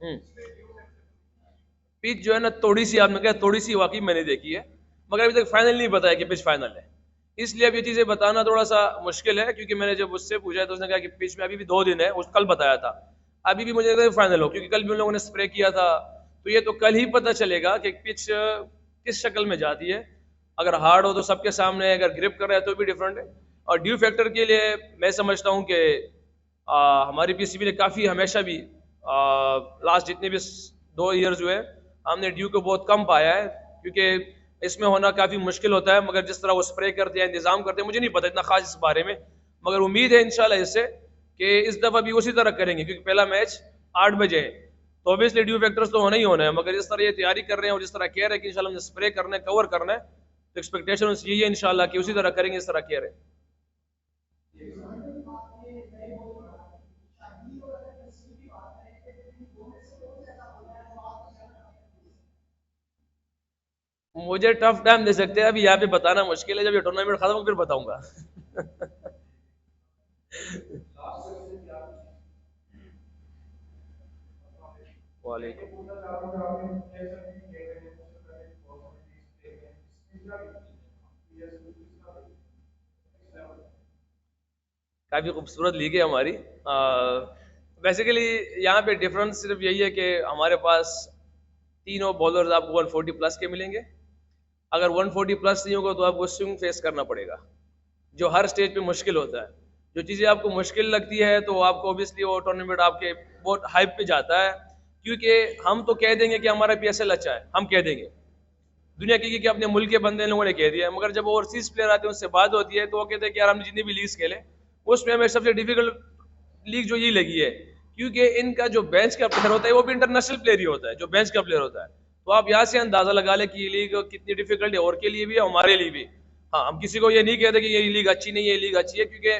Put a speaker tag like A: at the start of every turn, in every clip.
A: हम्म। Pitch जो है ना, थोड़ी सी आपने कहा, थोड़ी सी वाकई मैंने देखी है, मगर अभी तक फाइनल नहीं बताया कि पिच फाइनल है। इसलिए अब ये चीजें बताना थोड़ा सा मुश्किल है, क्योंकि मैंने जब उससे पूछा तो उसने कहा कि पिच में अभी भी 2 दिन है, उस कल बताया था। अभी भी मुझे लगता है फाइनल हो, क्योंकि कल भी उन लोगों ने स्प्रे किया था। तो ये तो कल ही पता चलेगा कि पिच किस शक्ल में जाती है। अगर हार्ड हो तो सबके सामने है, अगर ग्रिप कर रहा है तो भी डिफरेंट है। और ड्यू फैक्टर के लिए मैं समझता हूँ कि हमारी पीसीबी ने काफ़ी हमेशा भी लास्ट जितने भी 2 ईयर्स हुए, हमने ड्यू को बहुत कम पाया है, क्योंकि इसमें होना काफ़ी मुश्किल होता है। मगर जिस तरह वो स्प्रे करते हैं, इंतजाम करते हैं, मुझे नहीं पता इतना खास इस बारे में, मगर उम्मीद है इंशाल्लाह इससे कि इस दफ़ा भी उसी तरह करेंगे, क्योंकि पहला मैच 8 बजे है। तो ऑब्वियसली ड्यू फैक्टर्स तो होना ही होना है, मगर जिस तरह ये तैयारी कर रहे हैं और जिस तरह कह रहे हैं कि इंशाल्लाह हमने स्प्रे करना है, कवर करना है, तो एक्सपेक्टेशन यही है इंशाल्लाह कि उसी तरह करेंगे इस तरह कह रहे हैं। मुझे टफ टाइम दे सकते हैं, अभी यहाँ पे बताना मुश्किल है, जब ये टूर्नामेंट खत्म हो फिर बताऊंगा। वालेकुम। काफ़ी खूबसूरत लीग है हमारी। बेसिकली यहाँ पे डिफरेंस सिर्फ यही है कि हमारे पास तीनों बॉलर्स आपको 140 प्लस के मिलेंगे। अगर 140 प्लस नहीं होगा तो आपको स्विंग फेस करना पड़ेगा, जो हर स्टेज पे मुश्किल होता है। जो चीज़ें आपको मुश्किल लगती है तो आपको ऑब्वियसली वो टूर्नामेंट आपके बहुत हाइप पे जाता है, क्योंकि हम तो कह देंगे कि हमारा पीएसएल अच्छा है, हम कह देंगे दुनिया की अपने मुल्क के बंदे लोगों ने कह दिया है, मगर जब ओवरसीज प्लेयर आते हैं उससे बात होती है तो वो कहते हैं कि यार हमने जितनी भी लीग्स खेले उसमें हमें सबसे डिफिकल्ट लीग जो ये लगी है, क्योंकि इनका जो बेंच का प्लेयर होता है वो भी इंटरनेशनल प्लेयर ही होता है, जो बेंच का प्लेयर होता है। तो आप यहाँ से अंदाजा लगा ले कि ये लीग कितनी डिफिकल्ट है, और के लिए भी है, हमारे लिए भी। हाँ, हम किसी को ये नहीं कहते कि ये लीग अच्छी नहीं है, ये लीग अच्छी है, क्योंकि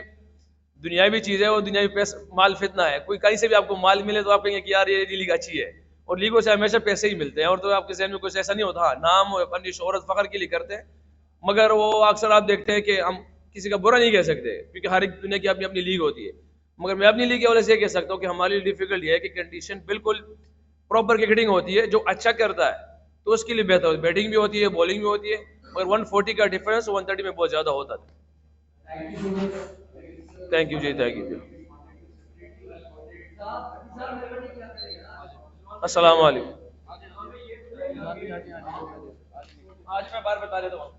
A: दुनियावी चीज़ है और दुनियावी पैसा माल फितना है। कोई कहीं से भी आपको माल मिले तो आप कहेंगे कि यार ये लीग अच्छी है, और लीगों से हमेशा पैसे ही मिलते हैं, और तो आपके जहन में कुछ ऐसा नहीं होता। हाँ, नाम और अपनी शोहरत फखर के लिए करते हैं, मगर वो अक्सर आप देखते हैं कि हम किसी का बुरा नहीं कह सकते, क्योंकि हर एक दुनिया की अपनी अपनी लीग होती है। मगर मैं अपनी लीग के वजह से ये कह सकता हूँ कि हमारे लिए डिफिकल्ट ये है कि कंडीशन बिल्कुल प्रॉपर क्रिकेटिंग होती है। जो अच्छा करता है तो उसके लिए बेहतर होती है, बैटिंग भी होती है, बॉलिंग भी होती है, मगर 140 का डिफरेंस 130 में बहुत ज़्यादा होता था। थैंक यू जी, थैंक यू जी। अस्सलाम वालेकुम। आज मैं बार बता देता हूँ।